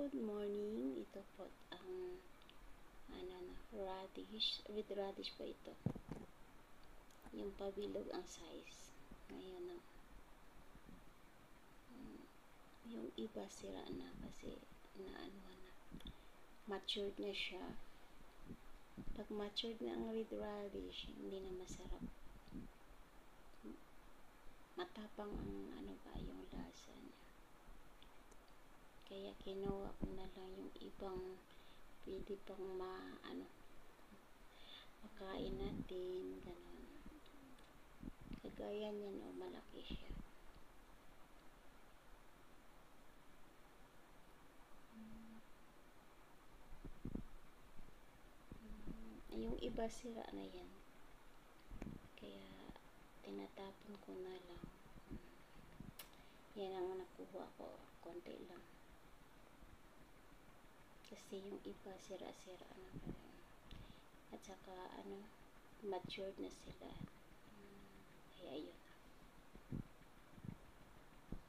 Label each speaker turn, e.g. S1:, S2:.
S1: Good morning. Ito po ang radish. With radish po ito. Yung pabilog ang size. Ngayon yung iba sira na kasi matured na siya. Pag matured na ang red radish, hindi na masarap. Matapang ang yung lasa niya. Kaya kinuha ko na lang yung ibang pwede pang makain natin, ganun. Kagaya niyan, malaki siya. Yung iba sira na yan. Kaya tinatapon ko na lang. Yan ang nakuha ko, konti lang. Kasi yung iba sira-sira na. At saka matured na sila.